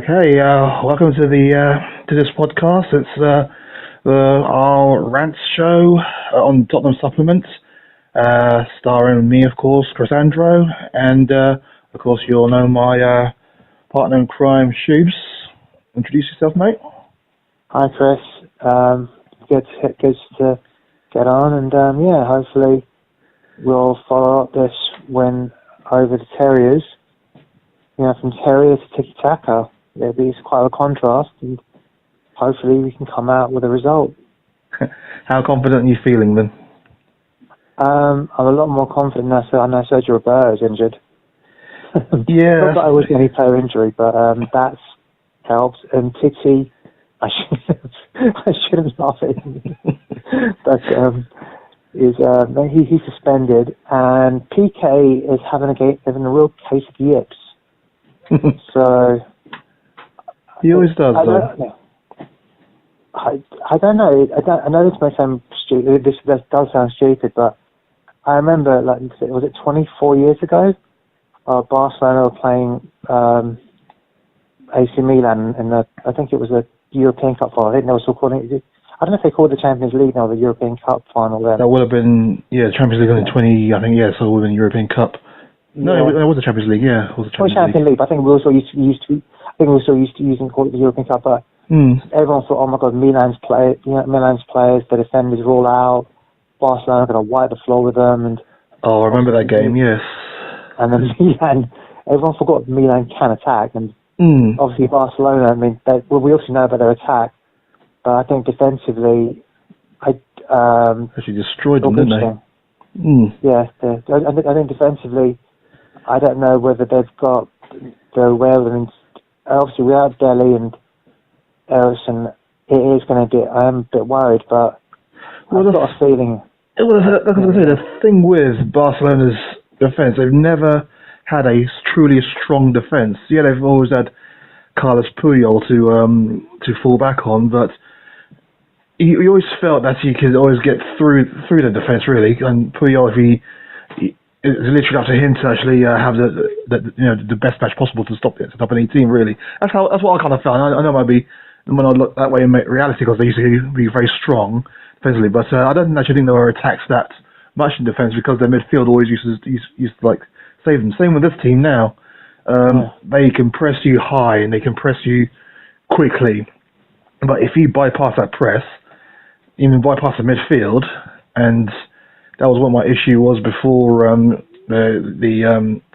Okay, welcome to to this podcast. It's our Rantz show on Tottenham Supplement, starring me, of course, Chris Andro, and of course you all know my partner in crime, Shoobs. Introduce yourself, mate. Hi, Chris. Good to get on, and hopefully we'll follow up this win over the Terriers. From Terrier to Tiki-Taka. It'll be quite a contrast, and hopefully we can come out with a result. How confident are you feeling then? I'm a lot more confident now. So I know Sergio Roberto is injured. Yeah. Not that I was any player injury, but that's helps. And Titi, I shouldn't laugh at him, but he's suspended, and PK is having a real case of yips. So he always does. I don't know. I know this may sound stupid. This does sound stupid, but I remember, was it 24 years ago? Barcelona were playing AC Milan in I think it was a European Cup final. I think they were still calling it. I don't know if they called it the Champions League now, the European Cup final then. That would have been Champions League in 20. I think so it would have been European Cup. No, yeah. it was the Champions League. Yeah, it was the Champions League. I think we also used to using call it the European Cup. But everyone thought, oh my God, Milan's players, the defenders are all out. Barcelona are going to wipe the floor with them. And I remember that game. Yes. And then Milan, everyone forgot Milan can attack, and obviously Barcelona. I mean, we also know about their attack, but I think defensively, actually destroyed them, didn't they? Yeah, I think defensively, I don't know whether they've got the wherewithal. Obviously, without Dele and Eriksen, it is going to get. I am a bit worried, but I've got a feeling. Like I was going to say, the thing with Barcelona's defence, they've never had a truly strong defence. Yeah, they've always had Carlos Puyol to fall back on, but you always felt that you could always get through the defence, really. And Puyol, it's literally up to him to actually have the best match possible to stop any team, really. That's what I kind of felt. I know it might be when I look that way in reality, because they used to be very strong defensively, but I don't actually think they were attacked that much in defence, because their midfield always used to like save them. Same with this team now. They can press you high and they can press you quickly, but if you bypass that press, even bypass the midfield, and that was what my issue was before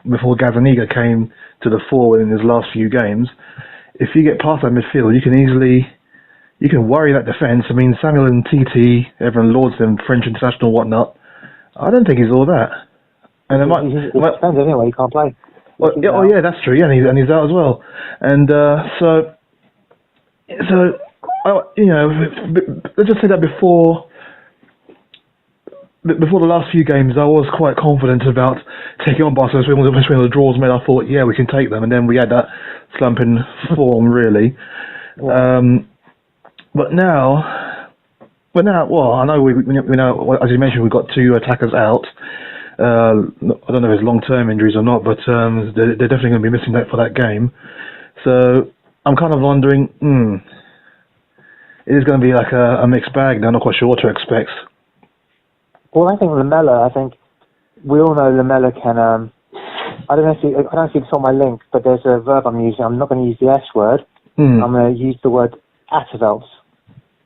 before Gazzaniga came to the fore in his last few games. If you get past that midfield, you can worry that defence. I mean, Samuel and TT, everyone lauds him, French international, whatnot. I don't think he's all that. And it depends anyway. He can't play. Well, yeah, that's true. Yeah, and he's out as well. And so let's just say that before the last few games, I was quite confident about taking on Barcelona. Especially when the draws made, I thought, yeah, we can take them. And then we had that slump in form, really. Yeah. But now, well, I know we know, as you mentioned, we've got two attackers out. I don't know if it's long-term injuries or not, but they're definitely going to be missing that for that game. So I'm kind of wondering, it is going to be like a mixed bag. I'm not quite sure what to expect. Well, I think Lamella. I think we all know Lamella can. I don't know if you saw my link, but there's a verb I'm using. I'm not going to use the S word. I'm going to use the word Attervelds.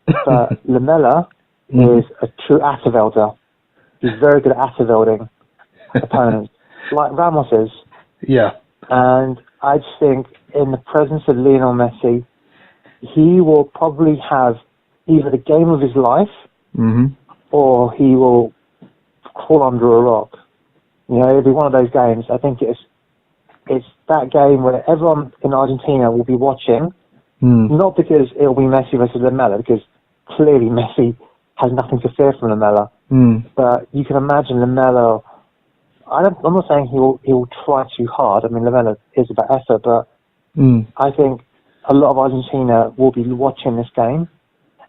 But Lamella is a true Attervelder. He's very good at Attervelding opponents, like Ramos is. Yeah. And I just think in the presence of Lionel Messi, he will probably have either the game of his life, or he will crawl under a rock. It'll be one of those games. I think it's that game where everyone in Argentina will be watching, not because it'll be Messi versus Lamella, because clearly Messi has nothing to fear from Lamella. But you can imagine Lamella. I'm not saying he will try too hard. I mean, Lamella is about effort, but I think a lot of Argentina will be watching this game,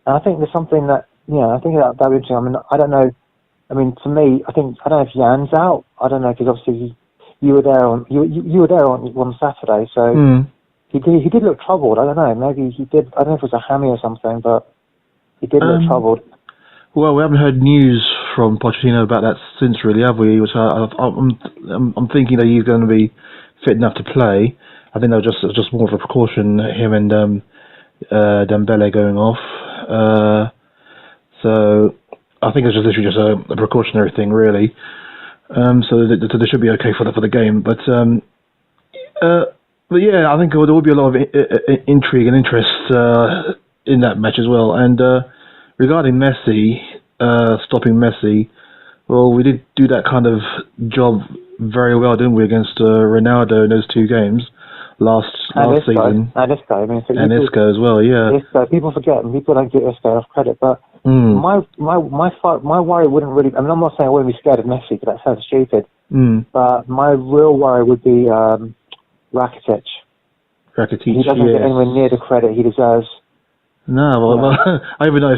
and I think there's something that I think that would be interesting. I mean, I don't know. I mean, to me, I don't know if Jan's out. I don't know, because obviously you were there on Saturday, so He did look troubled. I don't know. Maybe he did. I don't know if it was a hammy or something, but he did look troubled. Well, we haven't heard news from Pochettino about that since, really, have we? Which I'm thinking that he's going to be fit enough to play. I think that was just more of a precaution, him and Dembele going off. So I think it's just literally just a precautionary thing, really. So they should be okay for the game. But yeah, I think there will be a lot of intrigue and interest in that match as well. And regarding Messi, stopping Messi, well, we did do that kind of job very well, didn't we, against Ronaldo in those 2 games last season. And Isco. I mean, and Isco as well, yeah. Isco, people forget, and people don't give Isco enough credit, but my worry wouldn't really... I mean, I'm not saying I wouldn't be scared of Messi, because that sounds stupid, but my real worry would be Rakitic. He doesn't get anywhere near the credit he deserves. No, well, I even know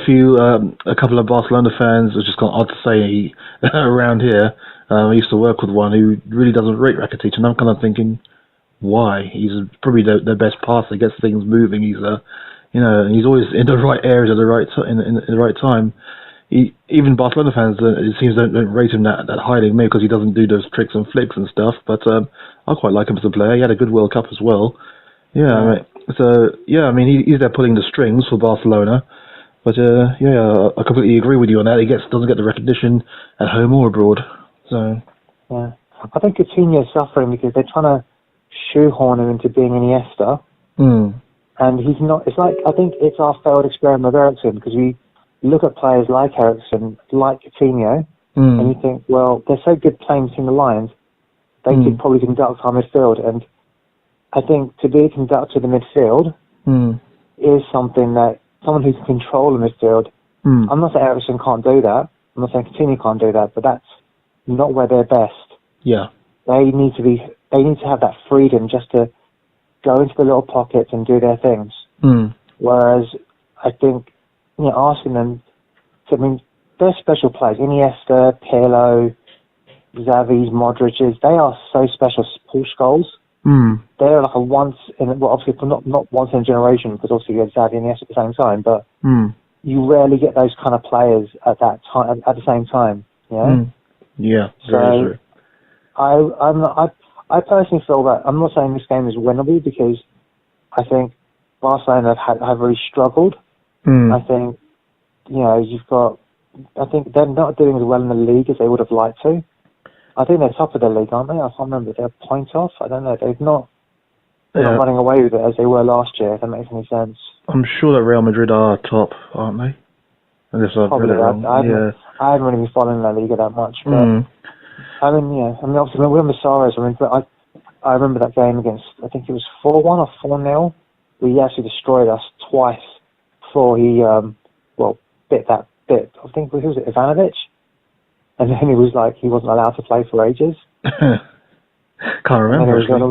a couple of Barcelona fans, which is kind of odd to say around here. I used to work with one who really doesn't rate Rakitic, and I'm kind of thinking, why? He's probably the best passer, gets things moving. He's he's always in the right areas at the right in the right time. Even Barcelona fans, it seems, don't rate him that highly, maybe because he doesn't do those tricks and flicks and stuff. But I quite like him as a player. He had a good World Cup as well. Yeah. So I mean, he's there pulling the strings for Barcelona. But I completely agree with you on that. He doesn't get the recognition at home or abroad. So yeah, I think Coutinho's suffering because they're trying to shoehorn him into being Iniesta, and he's not. It's like, I think it's our failed experiment with Eriksen, because we look at players like Eriksen, like Coutinho, and you think, well, they're so good playing between the lines, they could probably conduct our midfield. And I think to be a conductor of the midfield is something that someone who can control the midfield. I'm not saying Eriksen can't do that. I'm not saying Coutinho can't do that, but that's not where they're best. Yeah, they need to have that freedom just to go into the little pockets and do their things. Whereas I think, asking them to, I mean, they're special players. Iniesta, Pirlo, Xavi's, Modric's, they are so special. Paul Scholes, they're like a obviously not once in a generation, because obviously you had Xavi and Iniesta at the same time, but you rarely get those kind of players at that time, at the same time. Yeah, so true. I personally feel that, I'm not saying this game is winnable, because I think Barcelona have really struggled. I think, I think they're not doing as well in the league as they would have liked to. I think they're top of the league, aren't they? I can't remember. They're a point off. I don't know. They're not running away with it as they were last year, if that makes any sense. I'm sure that Real Madrid are top, aren't they? Probably. I haven't really been following La Liga that much, but I mean, obviously, we remember Suarez. I remember that game against, I think it was 4-1 or 4-0. He actually destroyed us twice before he, bit that bit. I think, who was it, Ivanovic? And then he was like, he wasn't allowed to play for ages. Can't remember. Then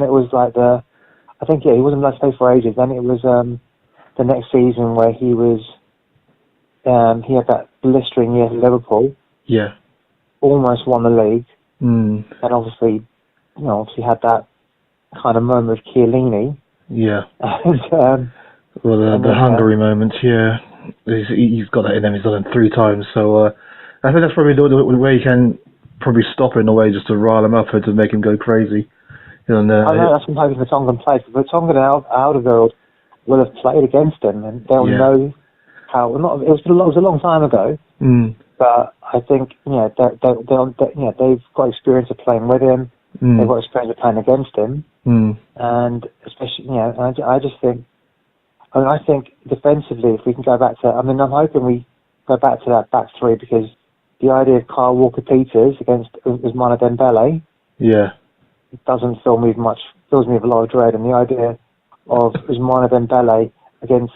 it was like he wasn't allowed to play for ages. Then it was the next season where he was, he had that blistering year at Liverpool. Yeah. Almost won the league. And obviously had that kind of moment with Chiellini. Yeah. And, the Hungary moment, yeah. He's got that in him. He's done it 3 times. So I think that's probably the way you can probably stop it in a way, just to rile him up and to make him go crazy. I know that's sometimes Vertonghen plays. But Vertonghen and Alderweireld will have played against him, and they'll know how. It was a long time ago, but I think they've got experience of playing with him. They've got experience of playing against him, and especially I just think. I think defensively, if we can go back to, I'm hoping we go back to that back 3, because the idea of Kyle Walker-Peters against Ousmane Dembele, it doesn't fill me with a lot of dread, and the idea of Ousmane Dembele against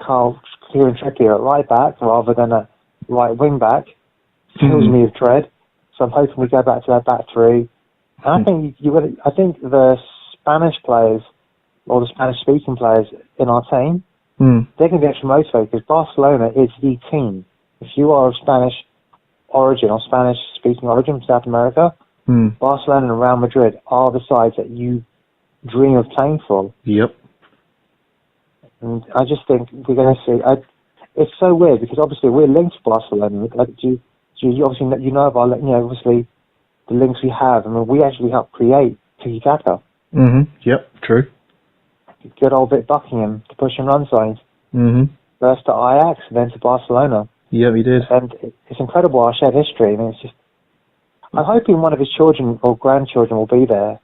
Kieran Trippier at right back rather than a right wing back fills me with dread. So I'm hoping we go back to that back 3. And I think the Spanish players, or the Spanish-speaking players in our team, they're going to be extra motivated, because Barcelona is the team. If you are of Spanish origin or Spanish-speaking origin from South America, Barcelona and Real Madrid are the sides that you dream of playing for. Yep. And I just think we're going to see. It's so weird because obviously we're linked to Barcelona. You obviously of our obviously the links we have. I mean, we actually helped create tiki-taka. Yep. True. Good old bit Buckingham to push and run signs. First to Ajax, then to Barcelona. Yeah, we did. And it's incredible our shared history. I mean, it's just. I'm hoping one of his children or grandchildren will be there,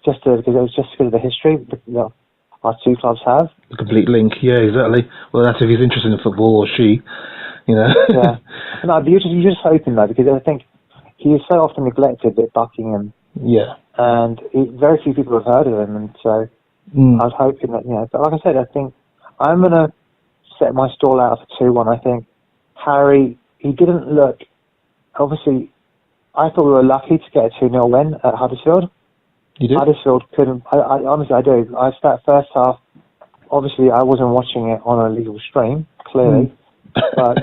because of the history that our two clubs have. A complete link, yeah, exactly. Well, that's if he's interested in football or she, Yeah. No, you're just hoping though, because I think he is so often neglected at Buckingham. Yeah. And very few people have heard of him, and so I was hoping that, but like I said, I think I'm going to set my stall out for 2-1. I think Harry, he didn't look, obviously, I thought we were lucky to get a 2-0 win at Huddersfield. You did? Huddersfield couldn't, honestly I do. That first half, obviously I wasn't watching it on a legal stream, clearly, but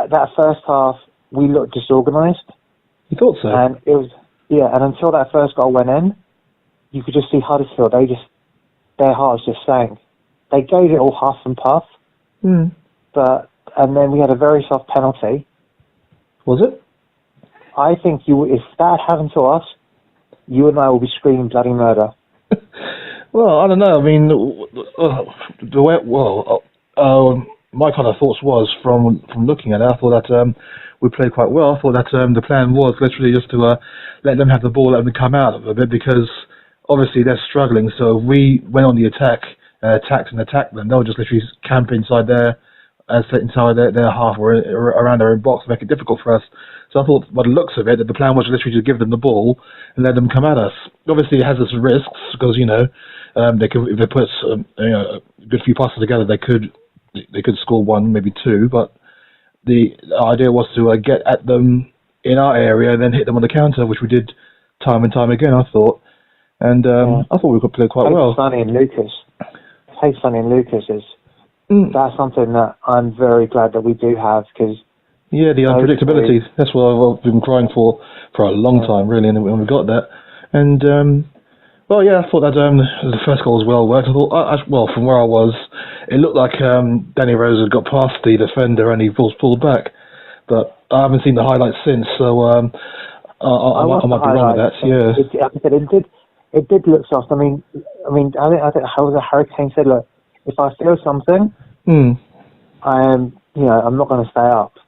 that first half, we looked disorganised. You thought so? And it was, and until that first goal went in, you could just see Huddersfield, their hearts just sank. They gave it all huff and puff, and then we had a very soft penalty. Was it? I think if that happened to us, you and I will be screaming bloody murder. Well, I don't know. I mean, my kind of thoughts was from looking at it, I thought that we played quite well. I thought that the plan was literally just to let them have the ball, let them come out of it, because obviously they're struggling. So if we went on the attacked them, they'll just literally camp inside their half or around their own box to make it difficult for us. So I thought, by the looks of it, that the plan was literally to give them the ball and let them come at us. Obviously, it has its risks because they could, if they put a good few passes together, they could score one, maybe two. But the idea was to get at them in our area and then hit them on the counter, which we did time and time again, I thought. And I thought we could play quite well. Sonny and Lucas is that's something that I'm very glad that we do have, because the unpredictability. That's what I've been crying for a long time, really, and when we got that. And I thought that the first goal was well worked. I thought, from where I was, it looked like Danny Rose had got past the defender and he pulled back. But I haven't seen the highlights since, so I might be wrong with that. Yeah. It did look soft. I think how the Hurricane said, look, if I feel something, I'm not going to stay up,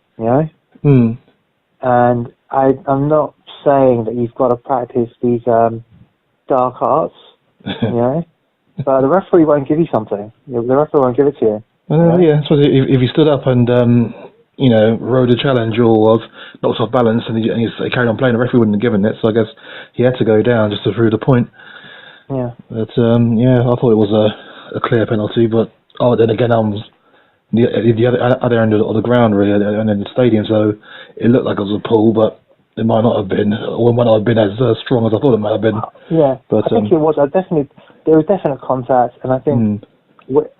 And I'm not saying that you've got to practice these dark arts, but the referee won't give you something. The referee won't give it to you. Yeah, so if he stood up and rode a challenge or was knocked off balance and he carried on playing, the referee wouldn't have given it. So I guess he had to go down just to prove the point. Yeah. But I thought it was a clear penalty, but then again, the other end of the ground, really, and in the stadium, so it looked like it was a pull, but it might not have been, or it might not have been as strong as I thought it might have been. Yeah, but I think it was. There was definite contact, and I think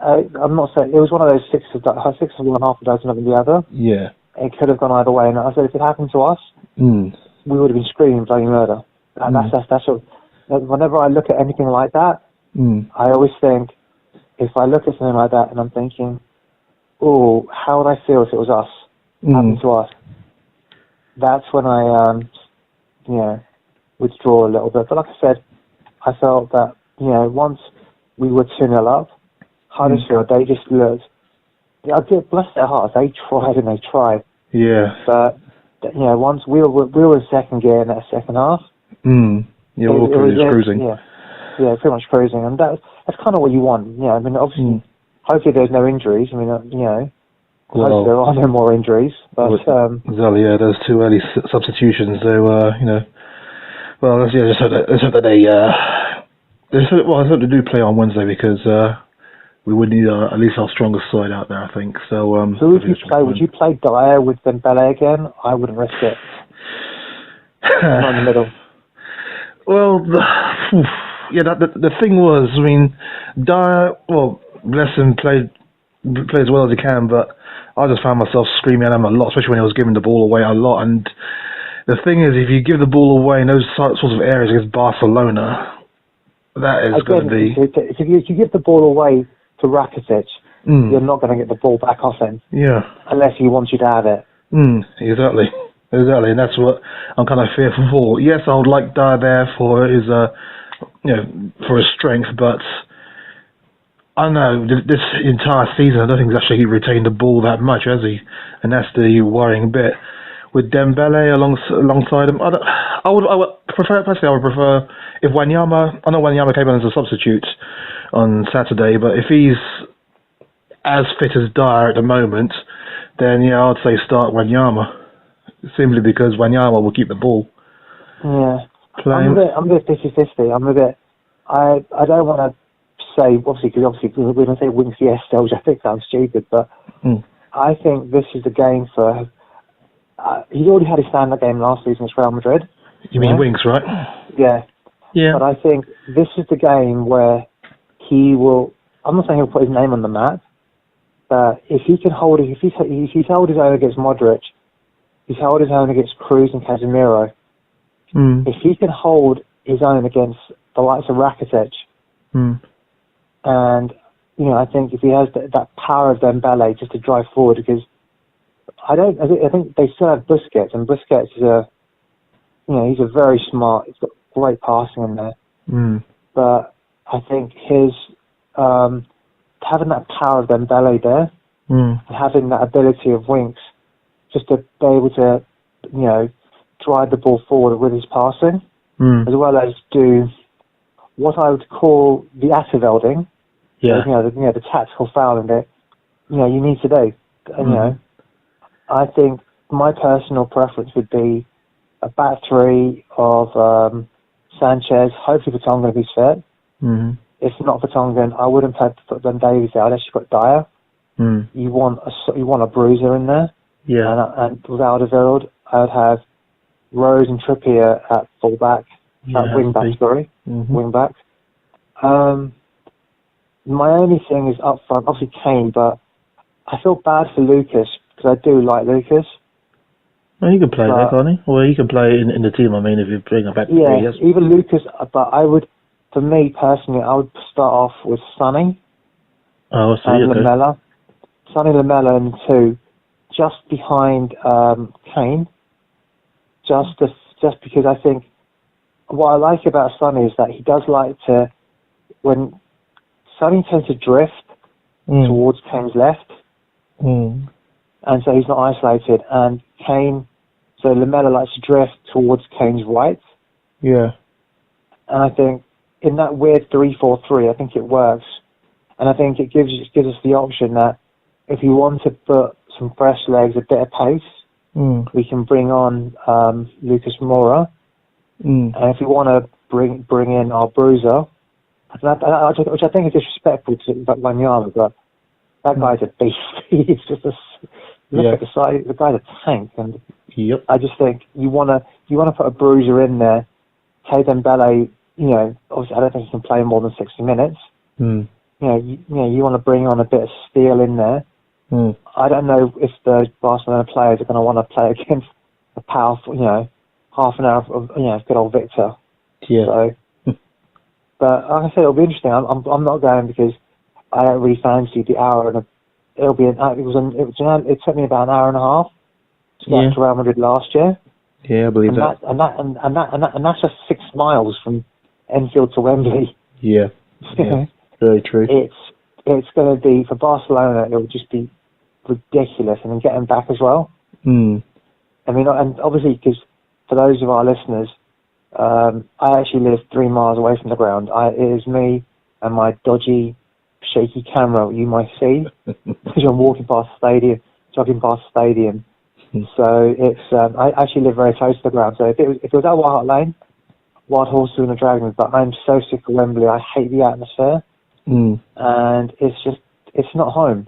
I'm not saying it was one of those six of one, half a dozen of the other. Yeah, it could have gone either way, and I said if it happened to us, we would have been screaming bloody murder. And that's what. Whenever I look at anything like that, I always think, if I look at something like that and I'm thinking, oh, how would I feel if it was us, happened to us? That's when I, withdraw a little bit. But like I said, I felt that, once we were 2-0 up, Huddersfield, they just looked, bless their hearts, they tried and they tried. Yeah. But, once we were in second gear in that second half. Yeah, we were pretty much cruising. Yeah, pretty much cruising. And that's kind of what you want. Obviously, hopefully there's no injuries. Hopefully there are no more injuries. But there's two early substitutions. So let's hope that they do play on Wednesday, because we would need at least our strongest side out there, I think. So who would you play? Would you play Dyer with Dembele again? I wouldn't risk it. Not in the middle. Well, the thing was, Dyer, bless him, played as well as he can, but I just found myself screaming at him a lot, especially when he was giving the ball away a lot. And the thing is, if you give the ball away in those sorts of areas against Barcelona, That is going to be... If you give the ball away to Rakitic, you're not going to get the ball back off him. Yeah. Unless he wants you to have it. Exactly. Exactly, and that's what I'm kind of fearful for. Yes, I would like Dyer there for his, for his strength, but I don't know, this entire season, I don't think he's actually retained the ball that much, has he? And that's the worrying bit. With Dembele alongside him, I would prefer if Wanyama, I know Wanyama came on as a substitute on Saturday, but if he's as fit as Dyer at the moment, then yeah, I'd say start Wanyama. Simply because Wanyama will keep the ball. Yeah. I'm a bit 50-50. I don't want to say, obviously, when I say Winks yes, I think sounds stupid, but I think this is the game for... he's already had his stand-up game last season against Real Madrid. You mean Winks, right? Yeah. Yeah. But I think this is the game where he will... I'm not saying he'll put his name on the map, but if he can hold... If he's held his own against Modric, he's held his own against Cruz and Casemiro. If he can hold his own against the likes of Rakitic, and I think if he has that power of Dembele just to drive forward, because I think they still have Busquets, and Busquets is he's a very smart. He's got great passing in there, but I think his having that power of Dembele there, and having that ability of Winks, just to be able to, drive the ball forward with his passing, as well as do what I would call the Attervelding, the tactical fouling that, you need to do. And, I think my personal preference would be a back three of Sanchez, hopefully Vertonghen if he's fit. If not Vertonghen, I wouldn't put Ben Davies out unless you've got Dyer. You want a bruiser in there. Yeah. And with Alderweireld, I would have Rose and Trippier at fullback, wing-back. My only thing is up front, obviously Kane, but I feel bad for Lucas, because I do like Lucas. Well, he can play there, can't he? Or he can play in the team, if you bring him back to three, yes. Even Lucas, but I would, for me personally, I would start off with Sonny and Lamella. Sonny, Lamella and two, just behind Kane, just because I think what I like about Sonny is that he does like to, when Sonny tends to drift towards Kane's left, and so he's not isolated, and so Lamella likes to drift towards Kane's right. Yeah. And I think in that weird 3-4-3, I think it works, and I think it gives us the option that if you want to put some fresh legs, a bit of pace, we can bring on Lucas Moura. And if we want to bring in our bruiser, which I think is disrespectful to Wanyama, but that guy's a beast. He's just look at the side. The guy's a tank, and I just think you want to put a bruiser in there. Tay Dembele, obviously I don't think he can play more than 60 minutes. You want to bring on a bit of steel in there. I don't know if the Barcelona players are going to want to play against a powerful, half an hour of, good old Victor. Yeah. So, but like I said, it'll be interesting. I'm not going because I don't really fancy the hour, and it took me about an hour and a half to get to Real Madrid last year. Yeah, I believe that. And that's just 6 miles from Enfield to Wembley. Yeah. Very true. It's going to be, for Barcelona, it will just be ridiculous, and then getting back as well. And obviously, because for those of our listeners, I actually live 3 miles away from the ground. It is me and my dodgy, shaky camera you might see because I'm walking past the stadium, jogging past the stadium. So it's I actually live very close to the ground. So if it was at White Hart Lane, Wild Horses and the Dragons, but I'm so sick of Wembley. I hate the atmosphere, and it's not home.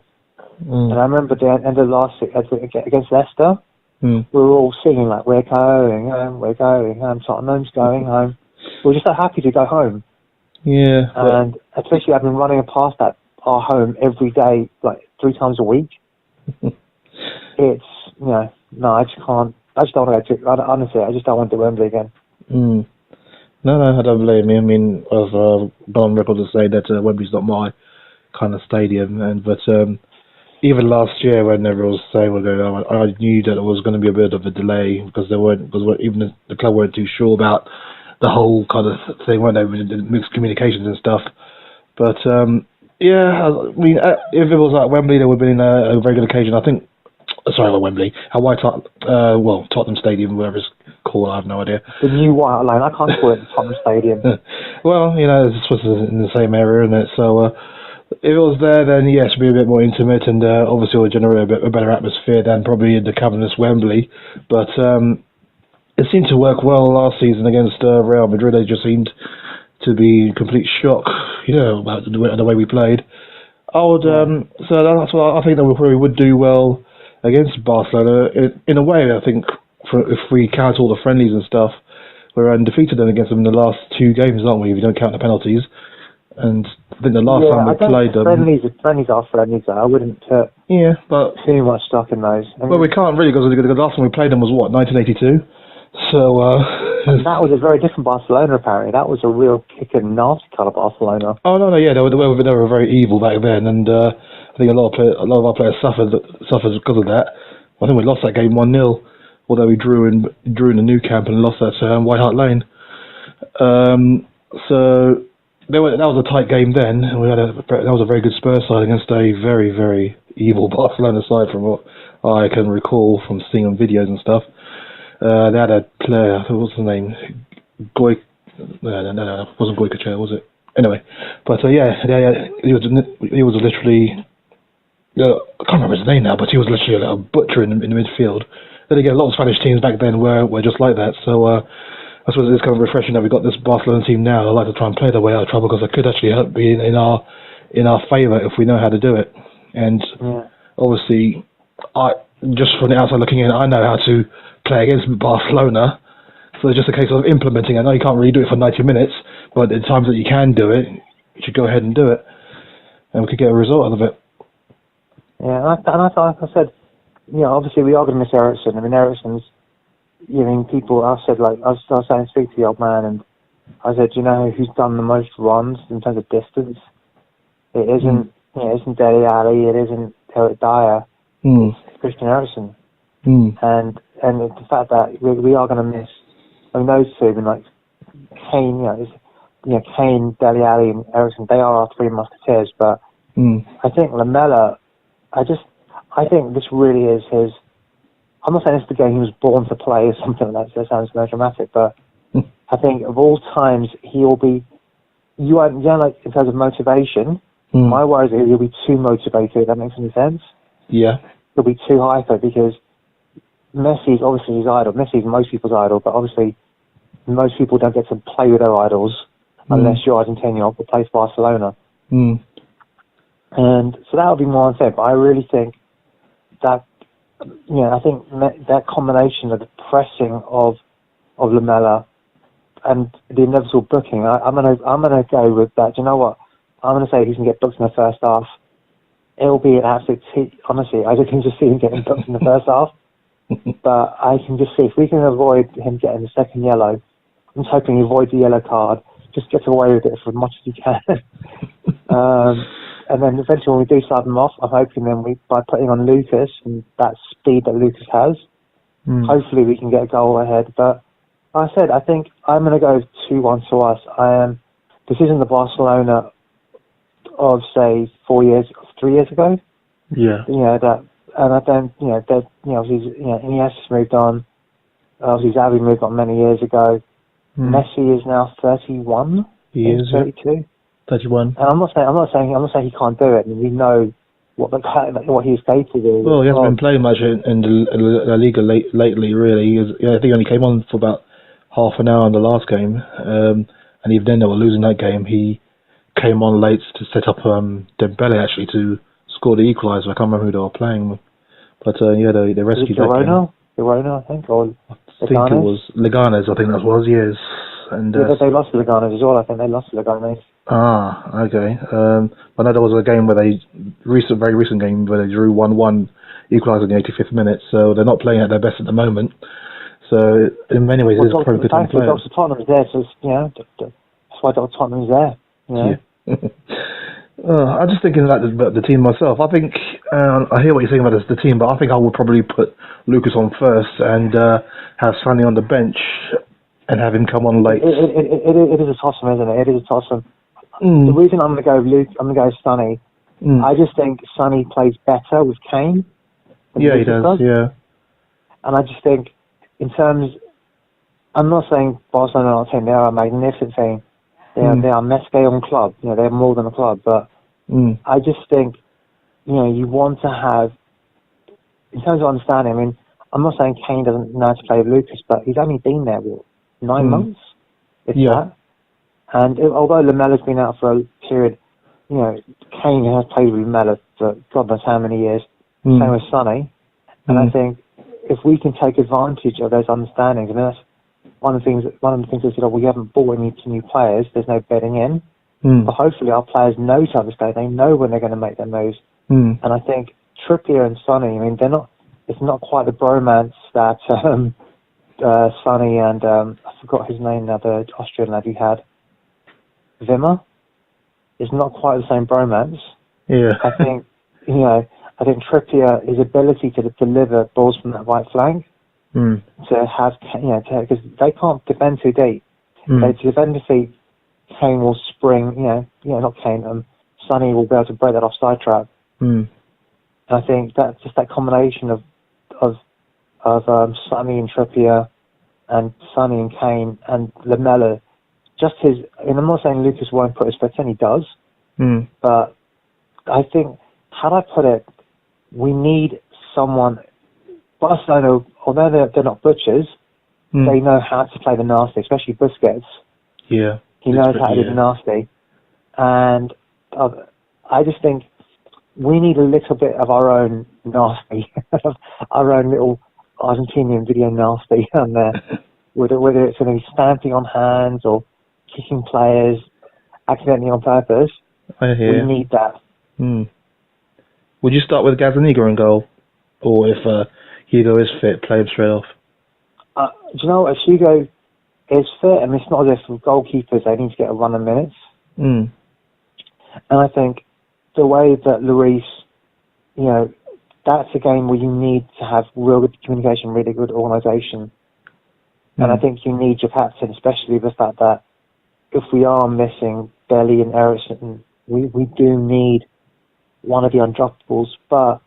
And I remember the end of last week against Leicester, we were all singing like, we're going home, Tottenham's going home. We were just so happy to go home. Yeah. And especially I've been running past our home every day, like 3 times a week. It's, no, I just can't. I just don't want to go to, honestly, I just don't want to do Wembley again. No, I don't blame you. I mean, I've gone on record to say that Wembley's not my kind of stadium, but even last year when everyone was saying we're going on, I knew that it was going to be a bit of a delay because even the club weren't too sure about the whole kind of thing, weren't they, with the mixed communications and stuff. But yeah, I mean, if it was at Wembley, there would have been a very good occasion. I think. Sorry, not Wembley. Tottenham Stadium, whatever it's called. I have no idea. The new White Hart Lane. I can't call it Tottenham Stadium. Well, it's supposed to be in the same area, isn't it? So if it was there, then yes, it'd be a bit more intimate, and obviously it would generate a better atmosphere than probably the cavernous Wembley. But it seemed to work well last season against Real Madrid. They just seemed to be in complete shock, about the way we played. So that's what I think that we probably would do well against Barcelona. In a way, I think if we count all the friendlies and stuff, we're undefeated then against them in the last 2 games, aren't we? If you don't count the penalties. And I think the last time we played them... Friendlies are friendlies, though. I wouldn't put too much stock in those. Well, we can't really, because the last time we played them was, 1982? So... and that was a very different Barcelona, apparently. That was a real kicking, nasty colour Barcelona. Oh, no, yeah, they were very evil back then, and I think a lot of our players suffered because of that. I think we lost that game 1-0, although we drew in the new camp and lost that White Hart Lane. So that was a tight game then, and that was a very good Spurs side against a very, very evil Barcelona side from what I can recall from seeing on videos and stuff. They had a player, what's his name? No, it wasn't Goycochea, was it? Anyway, but he was literally, I can't remember his name now, but he was literally a butcher in the midfield. Then again, a lot of Spanish teams back then were just like that, so I suppose it's kind of refreshing that we got this Barcelona team now. I like to try and play their way out of trouble because it could actually be in our favour if we know how to do it. And obviously, just from the outside looking in, I know how to play against Barcelona. So it's just a case of implementing. I know you can't really do it for 90 minutes, but the times that you can do it, you should go ahead and do it, and we could get a result out of it. Yeah, and I thought, like I said, obviously we are going to miss Ericsson. I mean, Ericsson's, people, I said, I was saying, speak to the old man, and I said, who's done the most runs in terms of distance? It isn't, it isn't Dele Alli, it isn't Eric Dyer, it's Christian Eriksen. And the fact that we are going to miss, those two, like Kane, Kane, Dele Alli, and Eriksen, they are our 3 musketeers. But I think Lamela, I think this really is his. I'm not saying it's the game he was born to play or something like that. So that sounds melodramatic, but I think of all times he will be. Like in terms of motivation, my worry is he'll be too motivated. If that makes any sense? Yeah, he'll be too hyper because Messi's obviously his idol. Messi's most people's idol, but obviously most people don't get to play with their idols unless you're Argentinian or plays Barcelona. And so that would be more unfair. But I really think that, I think that combination of the pressing of Lamela and the inevitable booking, I'm gonna go with that. Do you know what? I'm gonna say he can get booked in the first half. It'll be an absolute honestly, I can just see him getting booked in the first half. But I can just see if we can avoid him getting the second yellow. I'm just hoping he avoids the yellow card, just gets away with it for as much as he can. And then eventually when we do sub him off, I'm hoping then by putting on Lucas and that speed that Lucas has, hopefully we can get a goal ahead. But like I said, I think I'm going to go 2-1 to us. This isn't the Barcelona of, say, 3 years ago. Yeah. And I don't, obviously, Iniesta's moved on. Obviously, Xavi moved on many years ago. Messi is now 31. He is 32. 31. And I'm not saying he can't do it. I mean, we know what he's capable of. Well, he hasn't been playing much in the Liga lately, really. I think he only came on for about half an hour in the last game. And even then they were losing that game. He came on late to set up Dembele, actually, to score the equaliser. I can't remember who they were playing. But, they rescued that game. Girona, I think, or I think it was Leganes, I think that was, yes. And, but they lost to Leganes as well. I think they lost to Leganes. Ah, okay. I know there was a game where very recent game where they drew 1-1, equalised in the 85th minute, so they're not playing at their best at the moment. So in many ways, it's probably good on players. Dr. Tottenham's there, so that's why Dr. Tottenham's there. Yeah. I'm just thinking about the team myself. I think I hear what you're saying about the team, but I think I would probably put Lucas on first and have Sonny on the bench and have him come on late. It is a toss-em, isn't it? It is a toss-em. The reason I'm going to go with Sonny, I just think Sonny plays better with Kane. Yeah, he does. Yeah. And I just think, in terms, I'm not saying Barcelona are not a team. They are a magnificent team. They are a Matchday club. They're more than a club. But I just think, you want to have, in terms of understanding. I mean, I'm not saying Kane doesn't know how to play with Lucas, but he's only been there 9 months. It's that. And although Lamella's been out for a period, Kane has played with Lamella for God knows how many years. Same with Sonny. And I think if we can take advantage of those understandings, I mean, that's one of the things they said, we haven't bought any new players, there's no betting in. But hopefully our players know to understand, they know when they're going to make their moves. And I think Trippier and Sonny, I mean, it's not quite the bromance that Sonny and, I forgot his name now, the Austrian lad he had, Wimmer. It's not quite the same bromance. Yeah. I think Trippier, his ability to deliver balls from that right flank, to have, because they can't defend too deep. To defend defeat, Kane will spring, not Kane, Sonny will be able to break that offside trap. And I think that just that combination of Sonny and Trippier and Sonny and Kane and Lamella, and I'm not saying Lucas won't put his foot in, he does, but I think, how do I put it, we need someone. Barcelona, although they're not butchers, they know how to play the nasty, especially Busquets. Yeah. He knows how to do the nasty. And I just think we need a little bit of our own nasty, our own little Argentinian video nasty on there. Whether it's going to be stamping on hands or kicking players accidentally on purpose, we need that. Would you start with Gazzaniga in goal? Or if Hugo is fit, play him straight off? Do you know what? If Hugo is fit, and it's not as if goalkeepers, they need to get a run of minutes. And I think the way that Lloris, that's a game where you need to have real good communication, really good organisation. And I think you need your captain, especially the fact that if we are missing Belly and Ericsson, we do need one of the undroppables. But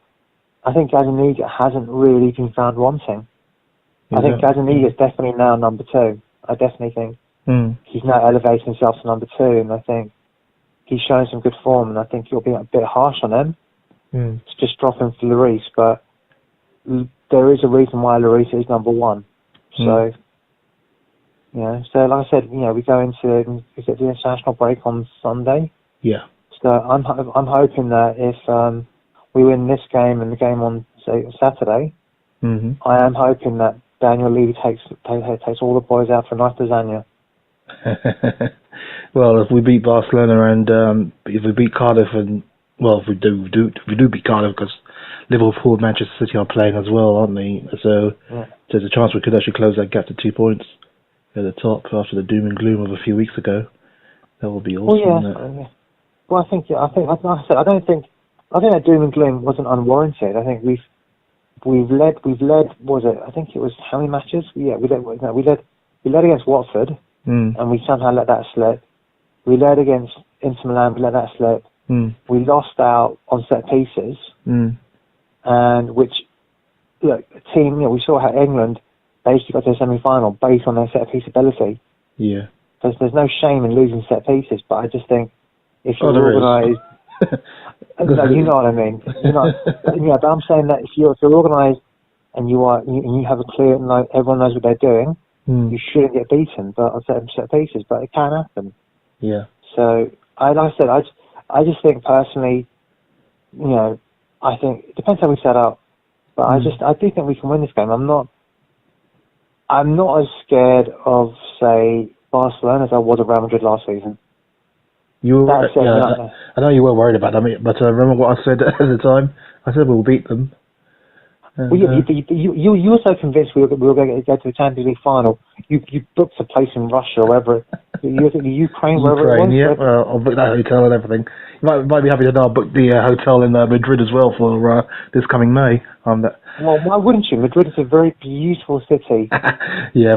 I think Gazzaniga hasn't really been found wanting. I think Gazzaniga is definitely now number 2. I definitely think he's now elevating himself to number 2, and I think he's showing some good form, and I think you'll be a bit harsh on him to just drop him for Lloris, but there is a reason why Lloris is number 1. So, so like I said, we go into, is it the international break on Sunday? Yeah. So I'm hoping that if we win this game and the game on, say, Saturday, I am hoping that Daniel Levy takes all the boys out for a nice lasagna. Well, if we beat Barcelona and if we beat Cardiff, and if we do beat Cardiff, because Liverpool and Manchester City are playing as well, aren't they? So there's a chance we could actually close that gap to 2 points at the top after the doom and gloom of a few weeks ago. That would be awesome. Well, I think that doom and gloom wasn't unwarranted. I think we've led. Was it? I think it was how many matches? Yeah, we led against Watford, and we somehow let that slip. We led against Inter Milan, we let that slip. We lost out on set pieces, and which a team. We saw how England basically got to the semi-final based on their set piece ability. Yeah, there's no shame in losing set pieces, but I just think if you're organised. No, you know what I mean. But I'm saying that if you're organised and you have a clear, everyone knows what they're doing, you shouldn't get beaten. But on certain set pieces, but it can happen. Yeah. So like I said, I just think personally, I think it depends how we set up, but I do think we can win this game. I'm not as scared of, say, Barcelona as I was of Real Madrid last season. I know you were worried about them, but remember what I said at the time? I said we'll beat them. Well, you were so convinced we were going to go to the Champions League final. You booked a place in Russia or wherever. You were in Ukraine, wherever it was. Yeah. I'll book that hotel and everything. You might be happy to know I'll book the hotel in Madrid as well for this coming May. Well, why wouldn't you? Madrid is a very beautiful city. Yeah,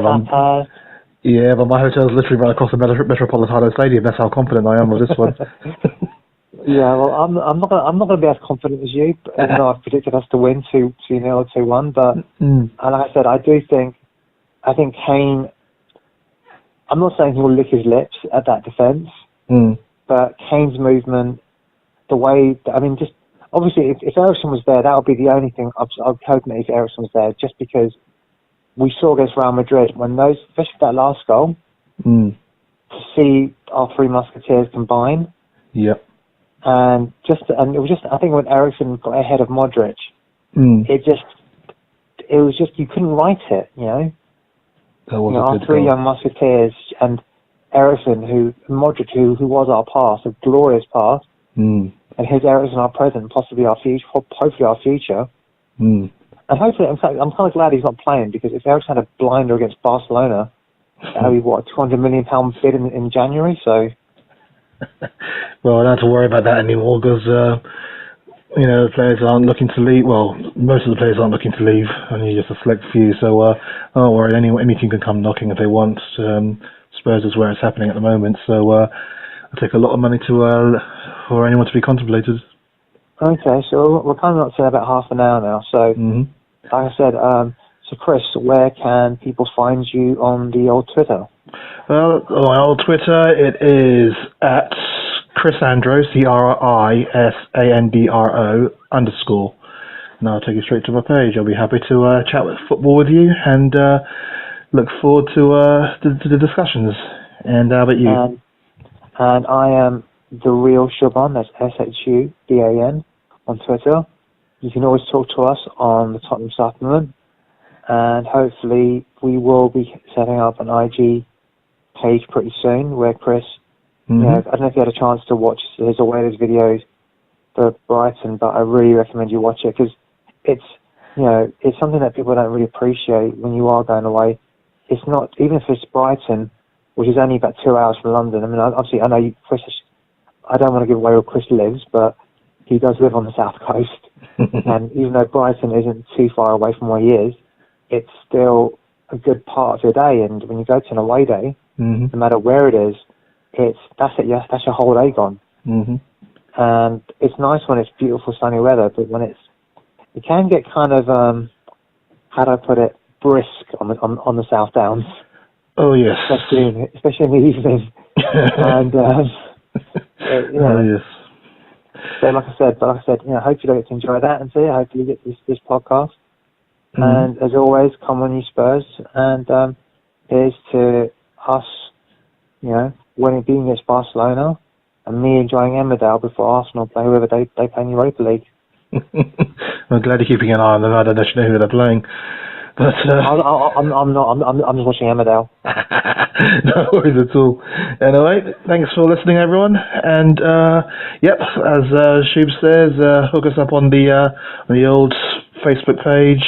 but my hotel's literally right across the Metropolitano Stadium. That's how confident I am with this one. Yeah, well, I'm not going to be as confident as you. But, I've predicted us to win 2-0 or 2-1. But and like I said, I think Kane. I'm not saying he will lick his lips at that defence, but Kane's movement, the way, just obviously if Eriksen was there, that would be the only thing I was hoping that if Eriksen was there, just because we saw against Real Madrid when especially that last goal, to see our three musketeers combine. Yep. And it was just, I think when Eriksen got ahead of Modric, it was just you couldn't write it, That was our three young musketeers and Eriksen, Modric, who was our past, a glorious past, and here's Eriksen, our present, possibly our future, hopefully our future. And hopefully, in fact, I'm kind of glad he's not playing, because if Eriksen had a blinder against Barcelona, that would be, a £200 million bid in January, so... Well, I don't have to worry about that anymore, because, the players aren't looking to leave. Well, most of the players aren't looking to leave, only just a select few, so don't worry, any team can come knocking if they want. Spurs is where it's happening at the moment, so it'll take a lot of money for anyone to be contemplated. Okay, so we're kind of up to about half an hour now, so like I said, so Chris, where can people find you on the old Twitter? Well, on my old Twitter, it is at Chrisandro, CRISANDRO _ and I'll take you straight to my page. I'll be happy to chat with football with you, and look forward to the discussions. And how about you? And I am The Real Shuban, that's SHUBAN, on Twitter. You can always talk to us on the Tottenham Supplement, and hopefully we will be setting up an IG page pretty soon where Chris, I don't know if you had a chance to watch his away videos for Brighton, but I really recommend you watch it, because it's something that people don't really appreciate when you are going away. It's not, even if it's Brighton, which is only about 2 hours from London. I mean, obviously, I know Chris, I don't want to give away where Chris lives, but he does live on the south coast. And even though Brighton isn't too far away from where he is, it's still a good part of your day. And when you go to an away day, no matter where it is, that's your whole day gone. And it's nice when it's beautiful sunny weather, but when it can get kind of how do I put it, brisk on the South Downs. Oh yes, especially in the evening. And yes. So like I said, hope you get to enjoy that, and I hope you get this podcast. And as always, come on you Spurs, and here's to us, being against Barcelona, and me enjoying Emmerdale before Arsenal play whoever they play in Europa League. I'm glad you're keeping an eye on them. I don't actually know who they're playing, but I'm not. I'm just watching Emmerdale. No worries at all. Anyway, thanks for listening, everyone. And as Shub says, hook us up on the old Facebook page,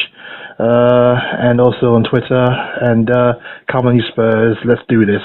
and also on Twitter. And come on, you Spurs, let's do this.